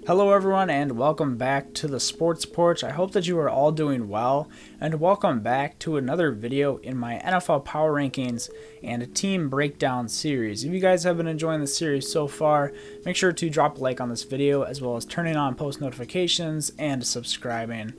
Hello everyone and welcome back to the Sports Porch. I hope that you are all doing well and welcome back to another video in my NFL Power Rankings and Team Breakdown series. If you guys have been enjoying the series so far, make sure to drop a like on this video as well as turning on post notifications and subscribing.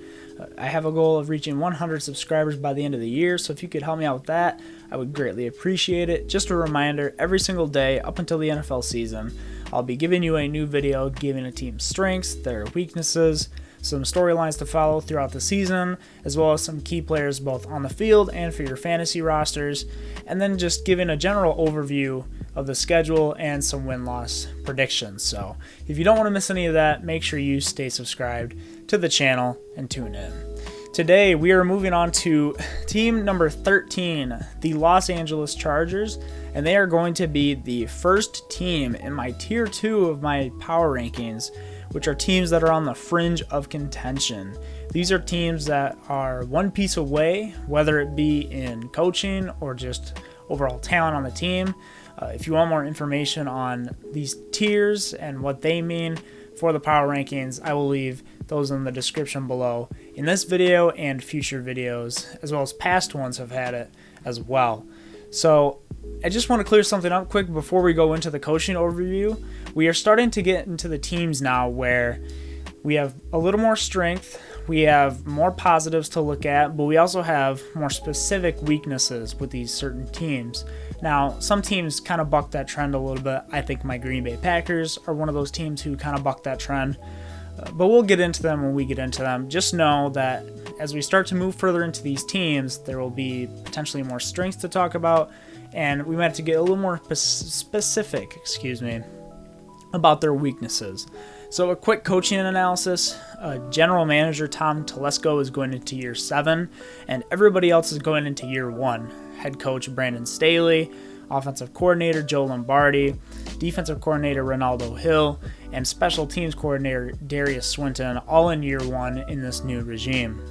I have a goal of reaching 100 subscribers by the end of the year, so if you could help me out with that, I would greatly appreciate it. Just a reminder, every single day up until the NFL season, I'll be giving you a new video giving a team's strengths, their weaknesses, some storylines to follow throughout the season, as well as some key players both on the field and for your fantasy rosters, and then just giving a general overview of the schedule and some win-loss predictions. So if you don't want to miss any of that, make sure you stay subscribed to the channel and tune in. Today we are moving on to team number 13, the Los Angeles Chargers, and they are going to be the first team in my tier 2 of my power rankings, which are teams that are on the fringe of contention. These are teams that are one piece away, whether it be in coaching or just overall talent on the team. If you want more information on these tiers and what they mean for the power rankings, I will leave those in the description below in this video and future videos, as well as past ones have had it as well. So I just want to clear something up quick before we go into the coaching overview. We are starting to get into the teams now where we have a little more strength, we have more positives to look at, but we also have more specific weaknesses with these certain teams. Now, some teams kind of buck that trend a little bit. I think my Green Bay Packers are one of those teams who kind of buck that trend, but we'll get into them when we get into them. Just know that as we start to move further into these teams, there will be potentially more strengths to talk about, and we might have to get a little more specific, about their weaknesses. So a quick coaching analysis. General manager Tom Telesco is going into year 7, and everybody else is going into year 1. Head coach Brandon Staley, offensive coordinator Joe Lombardi, defensive coordinator Ronaldo Hill, and special teams coordinator Darius Swinton, all in year 1 in this new regime.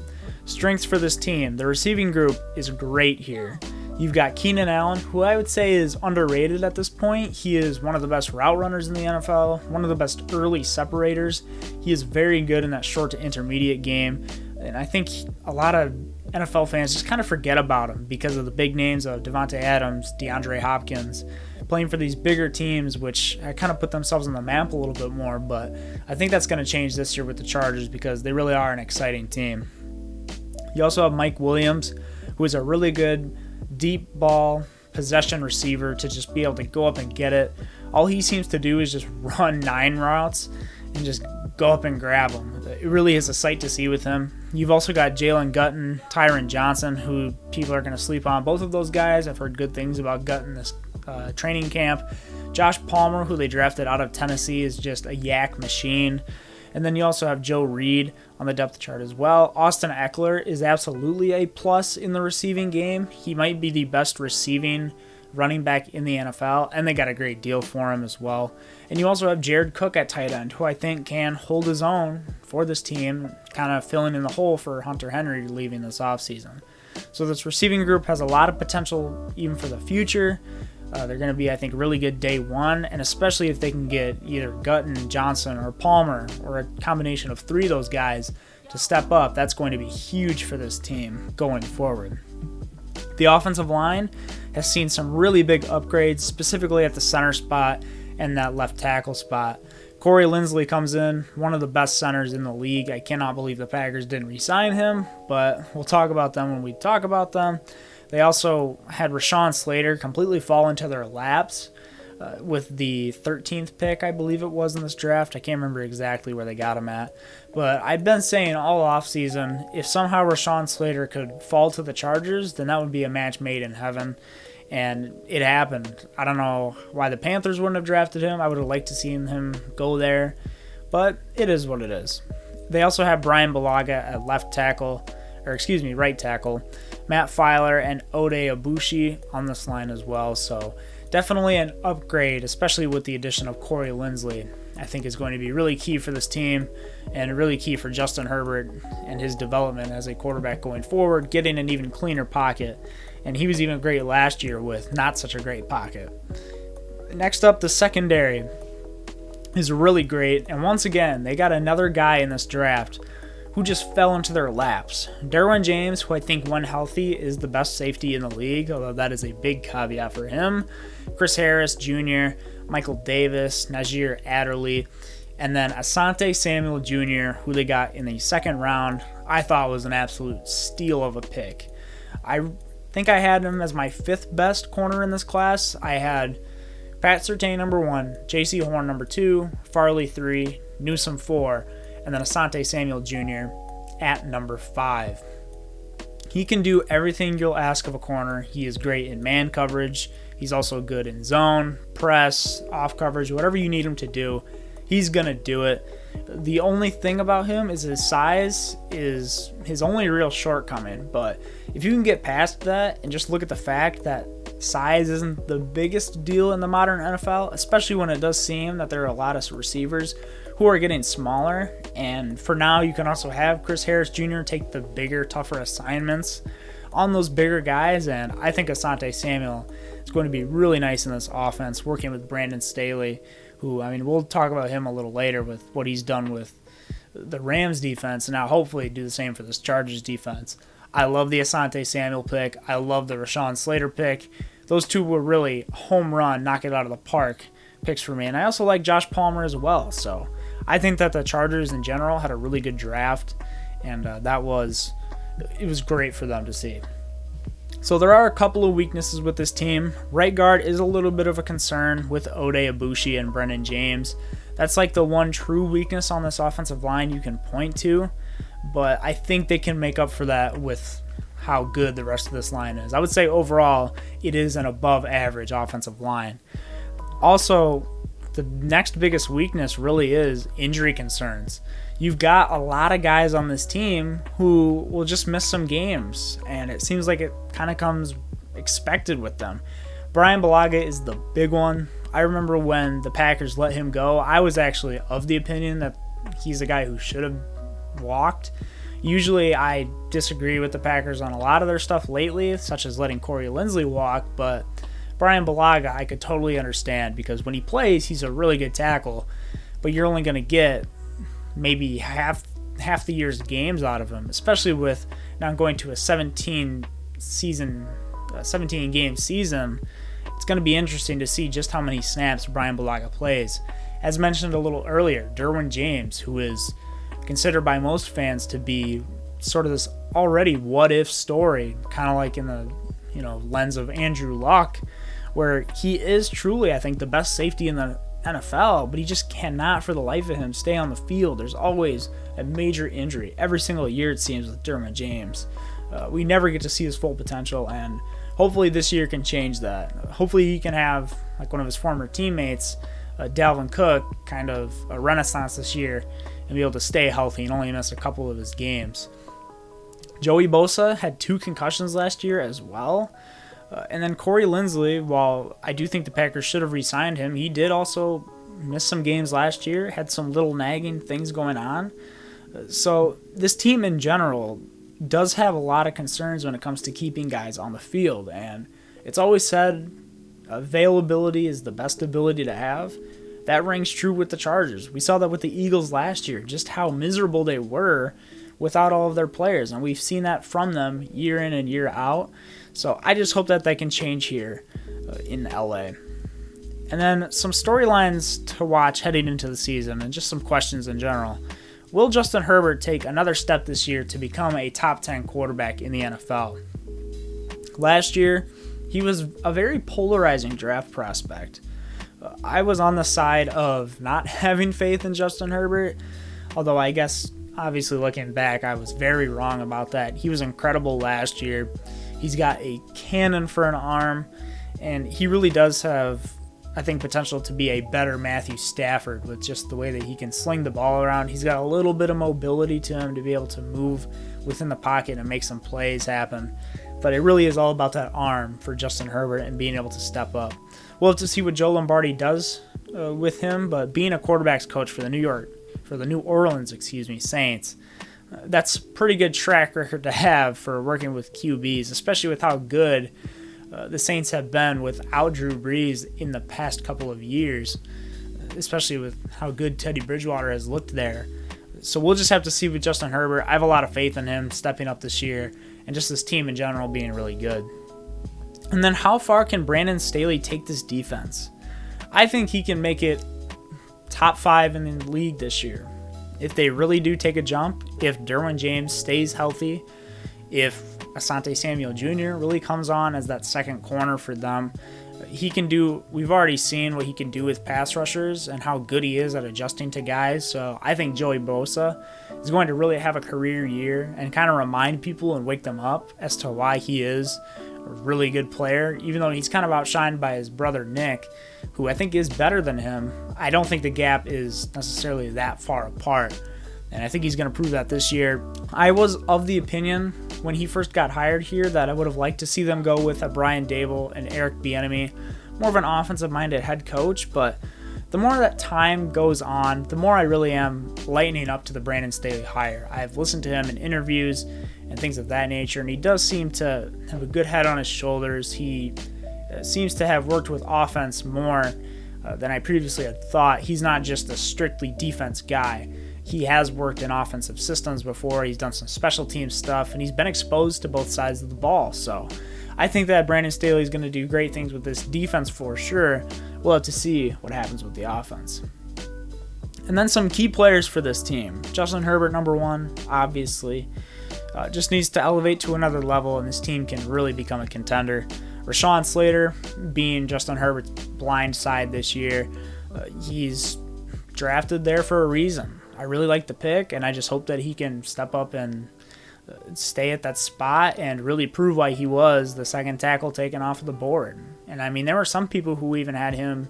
Strengths for this team. The receiving group is great here. You've got Keenan Allen, who I would say is underrated at this point. He is one of the best route runners in the NFL, one of the best early separators. He is very good in that short to intermediate game, and I think a lot of NFL fans just kind of forget about him because of the big names of Devontae Adams, DeAndre Hopkins, playing for these bigger teams, which kind of put themselves on the map a little bit more, but I think that's going to change this year with the Chargers because they really are an exciting team. You also have Mike Williams, who is a really good deep ball possession receiver to just be able to go up and get it. All he seems to do is just run 9 routes and just go up and grab them. It really is a sight to see with him. You've also got Jalen Gutton, Tyron Johnson, who people are going to sleep on. Both of those guys, I've heard good things about Gutton this training camp. Josh Palmer, who they drafted out of Tennessee, is just a yak machine. And then you also have Joe Reed on the depth chart as well. Austin Eckler is absolutely a plus in the receiving game. He might be the best receiving running back in the NFL, and they got a great deal for him as well. And you also have Jared Cook at tight end, who I think can hold his own for this team, kind of filling in the hole for Hunter Henry leaving this offseason. So this receiving group has a lot of potential even for the future. They're going to be, I think, really good day 1, and especially if they can get either Gutton, Johnson, or Palmer, or a combination of 3 of those guys to step up, that's going to be huge for this team going forward. The offensive line has seen some really big upgrades, specifically at the center spot and that left tackle spot. Corey Linsley comes in, one of the best centers in the league. I cannot believe the Packers didn't re-sign him, but we'll talk about them when we talk about them. They also had Rashawn Slater completely fall into their laps with the 13th pick, I believe it was, in this draft. I can't remember exactly where they got him at. But I've been saying all offseason, if somehow Rashawn Slater could fall to the Chargers, then that would be a match made in heaven. And it happened. I don't know why the Panthers wouldn't have drafted him. I would have liked to see him go there. But it is what it is. They also have Brian Bulaga at right tackle. Matt Filer and Ode Abushi on this line as well. So definitely an upgrade, especially with the addition of Corey Linsley. I think is going to be really key for this team and really key for Justin Herbert and his development as a quarterback going forward, getting an even cleaner pocket. And he was even great last year with not such a great pocket. Next up, the secondary. is really great. And once again, they got another guy in this draft who just fell into their laps. Derwin James, who I think when healthy is the best safety in the league, although that is a big caveat for him. Chris Harris Jr., Michael Davis, Najee Adderley, and then Asante Samuel Jr., who they got in the second round, I thought was an absolute steal of a pick. I think I had him as my 5th best corner in this class. I had Pat Surtain number 1, J.C. Horn number 2, Farley 3, Newsome 4, and then Asante Samuel Jr. at number 5. He can do everything you'll ask of a corner. He is great in man coverage. He's also good in zone, press, off coverage, whatever you need him to do. He's going to do it. The only thing about him is his size is his only real shortcoming. But if you can get past that and just look at the fact that size isn't the biggest deal in the modern NFL, especially when it does seem that there are a lot of receivers who are getting smaller. And for now, you can also have Chris Harris Jr. take the bigger, tougher assignments on those bigger guys. And I think Asante Samuel is going to be really nice in this offense, working with Brandon Staley, who, I mean, we'll talk about him a little later with what he's done with the Rams defense, and now hopefully do the same for this Chargers defense. I love the Asante Samuel pick. I love the Rashawn Slater pick. Those two were really home run, knock it out of the park picks for me. And I also like Josh Palmer as well. So I think that the Chargers in general had a really good draft, and it was great for them to see. So there are a couple of weaknesses with this team. Right guard is a little bit of a concern with Ode Abushi and Brennan James. That's like the one true weakness on this offensive line you can point to, but I think they can make up for that with how good the rest of this line is. I would say overall it is an above average offensive line. Also, the next biggest weakness really is injury concerns. You've got a lot of guys on this team who will just miss some games, and it seems like it kind of comes expected with them. Brian Bulaga is the big one. I remember when the Packers let him go, I was actually of the opinion that he's a guy who should have walked. Usually I disagree with the Packers on a lot of their stuff lately, such as letting Corey Linsley walk, but Brian Bulaga I could totally understand, because when he plays, he's a really good tackle, but you're only going to get maybe half the year's games out of him, especially with now going to a 17 game season. It's going to be interesting to see just how many snaps Brian Bulaga plays. As mentioned a little earlier, Derwin James, who is considered by most fans to be sort of this already what-if story, kind of like in the lens of Andrew Luck, where he is truly, I think, the best safety in the NFL, but he just cannot for the life of him stay on the field. There's always a major injury every single year, it seems, with Derwin James. We never get to see his full potential, and hopefully this year can change that. Hopefully he can have, like one of his former teammates, Dalvin Cook, kind of a renaissance this year and be able to stay healthy and only miss a couple of his games. Joey Bosa had 2 concussions last year as well. And then Corey Linsley, while I do think the Packers should have re-signed him, he did also miss some games last year, had some little nagging things going on. So this team in general does have a lot of concerns when it comes to keeping guys on the field. And it's always said availability is the best ability to have. That rings true with the Chargers. We saw that with the Eagles last year, just how miserable they were without all of their players. And we've seen that from them year in and year out. So I just hope that can change here in LA. And then some storylines to watch heading into the season and just some questions in general. Will Justin Herbert take another step this year to become a top 10 quarterback in the NFL? Last year, he was a very polarizing draft prospect. I was on the side of not having faith in Justin Herbert, although I guess obviously looking back, I was very wrong about that. He was incredible last year. He's got a cannon for an arm, and he really does have, I think, potential to be a better Matthew Stafford with just the way that he can sling the ball around. He's got a little bit of mobility to him to be able to move within the pocket and make some plays happen. But it really is all about that arm for Justin Herbert and being able to step up. We'll have to see what Joe Lombardi does with him, but being a quarterback's coach for the New Orleans Saints, that's a pretty good track record to have for working with QBs, especially with how good the Saints have been without Drew Brees in the past couple of years. especially with how good Teddy Bridgewater has looked there. So we'll just have to see with Justin Herbert. I have a lot of faith in him stepping up this year and just this team in general being really good. And then how far can Brandon Staley take this defense? I think he can make it top 5 in the league this year. If they really do take a jump, if Derwin James stays healthy, if Asante Samuel Jr. really comes on as that second corner for them, he can do, we've already seen what he can do with pass rushers and how good he is at adjusting to guys. So I think Joey Bosa is going to really have a career year and kind of remind people and wake them up as to why he is a really good player. Even though he's kind of outshined by his brother Nick, who I think is better than him, I don't think the gap is necessarily that far apart. And I think he's going to prove that this year. I was of the opinion when he first got hired here that I would have liked to see them go with a Brian Dable and Eric Bieniemy, more of an offensive-minded head coach. But the more that time goes on, the more I really am lightening up to the Brandon Staley hire. I've listened to him in interviews and things of that nature, and he does seem to have a good head on his shoulders. He seems to have worked with offense more than I previously had thought. He's not just a strictly defense guy. He has worked in offensive systems before. He's done some special team stuff, and he's been exposed to both sides of the ball. So I think that Brandon Staley is going to do great things with this defense for sure. We'll have to see what happens with the offense. And then some key players for this team. Justin Herbert, number 1, obviously. Just needs to elevate to another level, and this team can really become a contender. Rashawn Slater being Justin Herbert's blind side this year. He's drafted there for a reason. I really like the pick, and I just hope that he can step up and stay at that spot and really prove why he was the second tackle taken off of the board. And I mean, there were some people who even had him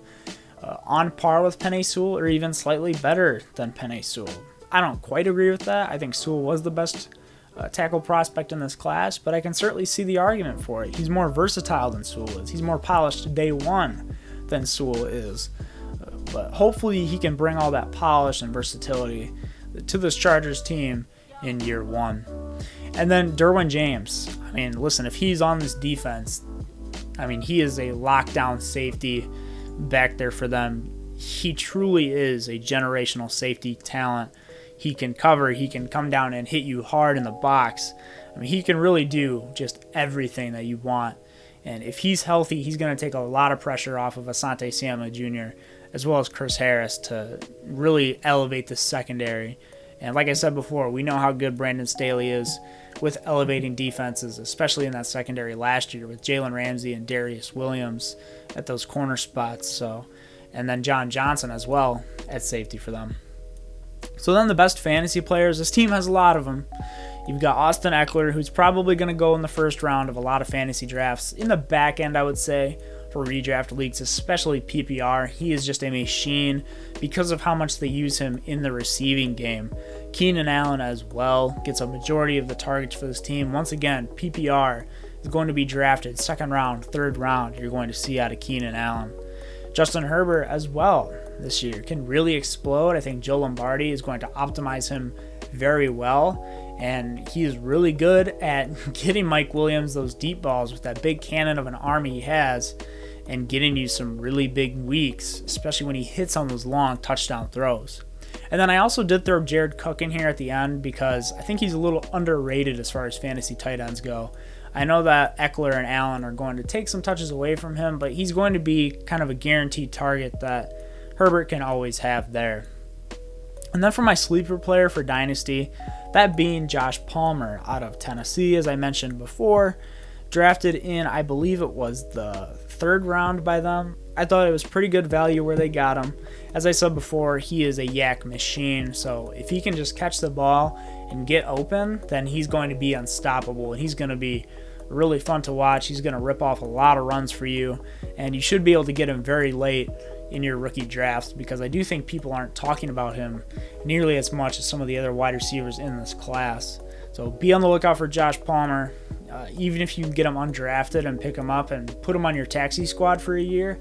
on par with Penei Sewell or even slightly better than Penei Sewell. I don't quite agree with that. I think Sewell was the best tackle prospect in this class, but I can certainly see the argument for it. He's more versatile than Sewell is. He's more polished day one than Sewell is. But hopefully he can bring all that polish and versatility to this Chargers team in year 1. And then Derwin James. I mean, listen, if he's on this defense, I mean, he is a lockdown safety back there for them. He truly is a generational safety talent. He can cover, he can come down and hit you hard in the box. I mean, he can really do just everything that you want. And if he's healthy, he's going to take a lot of pressure off of Asante Samuel Jr. as well as Chris Harris to really elevate the secondary. And like I said before, we know how good Brandon Staley is with elevating defenses, especially in that secondary last year with Jalen Ramsey and Darius Williams at those corner spots. So, and then John Johnson as well at safety for them. So then the best fantasy players, this team has a lot of them. You've got Austin Eckler, who's probably going to go in the first round of a lot of fantasy drafts. In the back end, I would say, for redraft leagues, especially PPR, he is just a machine because of how much they use him in the receiving game. Keenan Allen as well gets a majority of the targets for this team. Once again, PPR is going to be drafted second round, third round. You're going to see out of Keenan Allen. Justin Herbert as well this year can really explode. I think Joe Lombardi is going to optimize him very well, and he is really good at getting Mike Williams those deep balls with that big cannon of an arm he has and getting you some really big weeks, especially when he hits on those long touchdown throws. And then I also did throw Jared Cook in here at the end because I think he's a little underrated as far as fantasy tight ends go. I know that Eckler and Allen are going to take some touches away from him, but he's going to be kind of a guaranteed target that Herbert can always have there. And then for my sleeper player for Dynasty, that being Josh Palmer out of Tennessee, as I mentioned before, drafted in, I believe it was the third round by them. I thought it was pretty good value where they got him. As I said before, he is a yak machine, so if he can just catch the ball and get open, then he's going to be unstoppable, and he's going to be really fun to watch. He's going to rip off a lot of runs for you, and you should be able to get him very late in your rookie drafts because I do think people aren't talking about him nearly as much as some of the other wide receivers in this class. So be on the lookout for Josh Palmer. Even if you can get him undrafted and pick him up and put him on your taxi squad for a year,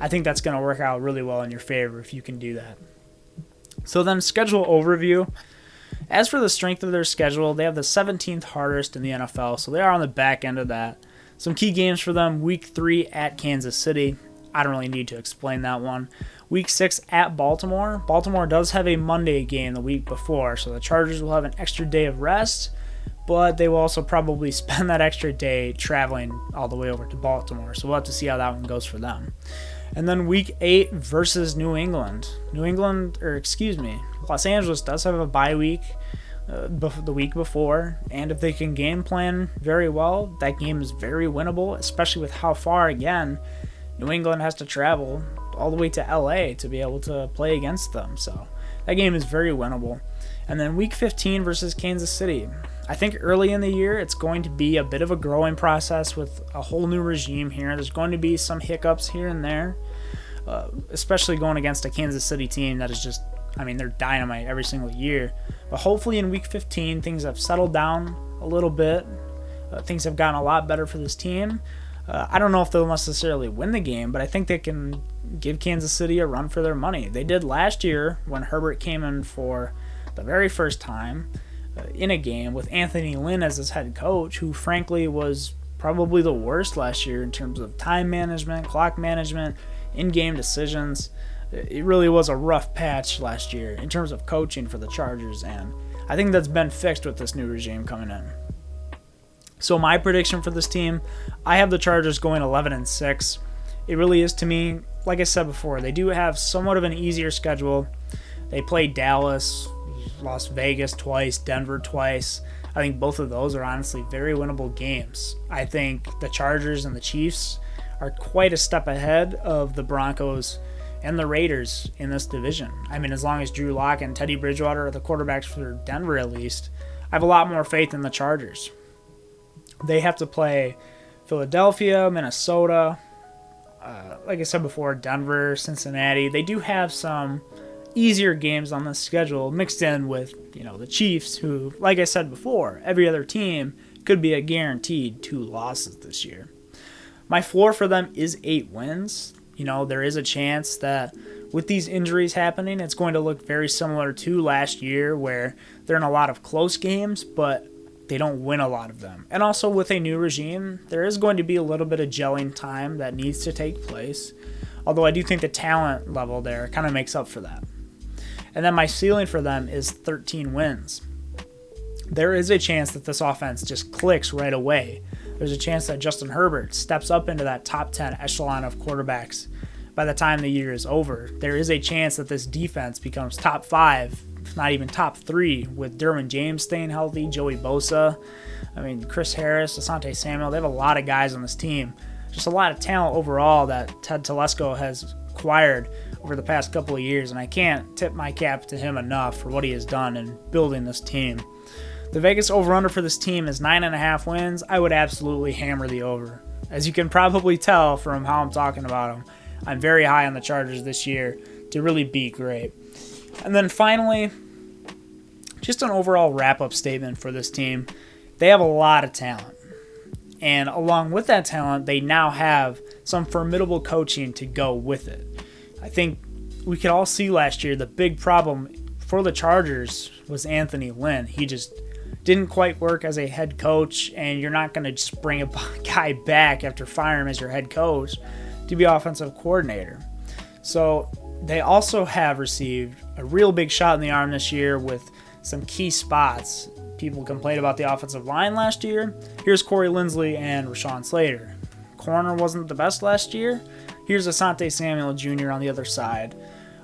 I think that's going to work out really well in your favor if you can do that. So then schedule overview. As for the strength of their schedule, they have the 17th hardest in the NFL, so they are on the back end of that. Some key games for them, Week 3 at Kansas City. I don't really need to explain that one. Week 6 at Baltimore. Baltimore does have a Monday game the week before, so the Chargers will have an extra day of rest, but they will also probably spend that extra day traveling all the way over to Baltimore. So we'll have to see how that one goes for them. And then Week 8 versus New England. Los Angeles does have a bye week the week before, and if they can game plan very well, that game is very winnable, especially with how far, again, New England has to travel all the way to LA to be able to play against them. So that game is very winnable. And then Week 15 versus Kansas City. I think early in the year, it's going to be a bit of a growing process with a whole new regime here. There's going to be some hiccups here and there, especially going against a Kansas City team that is just, they're dynamite every single year. But hopefully in Week 15, things have settled down a little bit. Things have gotten a lot better for this team. I don't know if they'll necessarily win the game, but I think they can give Kansas City a run for their money. They did last year when Herbert came in for the very first time in a game with Anthony Lynn as his head coach, who frankly was probably the worst last year in terms of time management, clock management, in-game decisions. It really was a rough patch last year in terms of coaching for the Chargers, and I think that's been fixed with this new regime coming in. So my prediction for this team, I have the Chargers going 11-6. It really is, to me, like I said before, they do have somewhat of an easier schedule. They play Dallas, Las Vegas twice, Denver twice. I think both of those are honestly very winnable games. I think the Chargers and the Chiefs are quite a step ahead of the Broncos and the Raiders in this division. As long as Drew Lock and Teddy Bridgewater are the quarterbacks for Denver at least, I have a lot more faith in the Chargers. They have to play Philadelphia, Minnesota, like I said before, Denver, Cincinnati. They do have some easier games on the schedule mixed in with, the Chiefs, who, like I said before, every other team could be a guaranteed 2 losses this year. My floor for them is 8 wins. There is a chance that with these injuries happening, it's going to look very similar to last year where they're in a lot of close games, but they don't win a lot of them. And also with a new regime, there is going to be a little bit of gelling time that needs to take place, although I do think the talent level there kind of makes up for that. And then my ceiling for them is 13 wins. There is a chance that this offense just clicks right away. There's a chance that Justin Herbert steps up into that top 10 echelon of quarterbacks by the time the year is over. There is a chance that this defense becomes top 5, if not even top 3, with Derwin James staying healthy, Joey Bosa, Chris Harris, Asante Samuel. They have a lot of guys on this team. Just a lot of talent overall that Ted Telesco has acquired over the past couple of years, and I can't tip my cap to him enough for what he has done in building this team. The Vegas over-under for this team is 9.5 wins. I would absolutely hammer the over. As you can probably tell from how I'm talking about them, I'm very high on the Chargers this year to really be great. And then finally, just an overall wrap-up statement for this team. They have a lot of talent. And along with that talent, they now have some formidable coaching to go with it. I think we could all see last year the big problem for the Chargers was Anthony Lynn. He just didn't quite work as a head coach, and you're not going to just bring a guy back after firing him as your head coach to be offensive coordinator. So they also have received a real big shot in the arm this year with some key spots. People complained about the offensive line last year. Here's Corey Linsley and Rashawn Slater. Corner wasn't the best last year. Here's Asante Samuel Jr. on the other side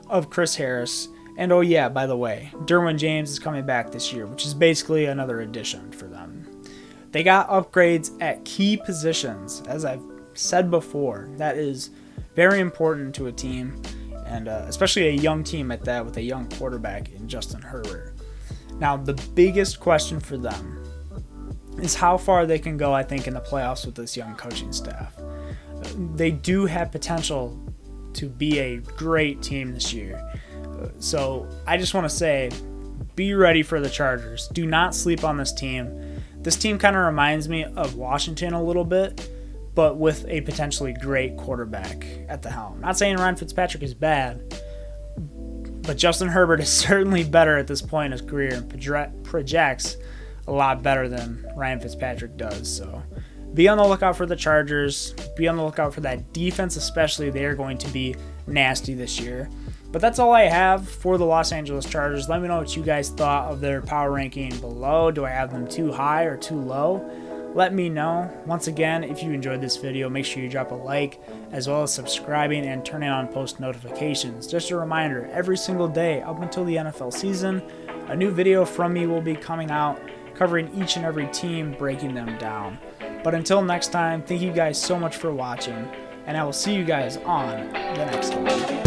of Chris Harris. And oh yeah, by the way, Derwin James is coming back this year, which is basically another addition for them. They got upgrades at key positions, as I've said before. That is very important to a team, and especially a young team at that with a young quarterback in Justin Herbert. Now, the biggest question for them is how far they can go, I think, in the playoffs with this young coaching staff. They do have potential to be a great team this year. So I just want to say, be ready for the Chargers. Do not sleep on this team. This team kind of reminds me of Washington a little bit, but with a potentially great quarterback at the helm. Not saying Ryan Fitzpatrick is bad, but Justin Herbert is certainly better at this point in his career and projects a lot better than Ryan Fitzpatrick does. So be on the lookout for the Chargers. Be on the lookout for that defense especially. They are going to be nasty this year. But that's all I have for the Los Angeles Chargers. Let me know what you guys thought of their power ranking below. Do I have them too high or too low? Let me know. Once again, if you enjoyed this video, make sure you drop a like, as well as subscribing and turning on post notifications. Just a reminder, every single day up until the NFL season, a new video from me will be coming out covering each and every team, breaking them down. But until next time, thank you guys so much for watching, and I will see you guys on the next one.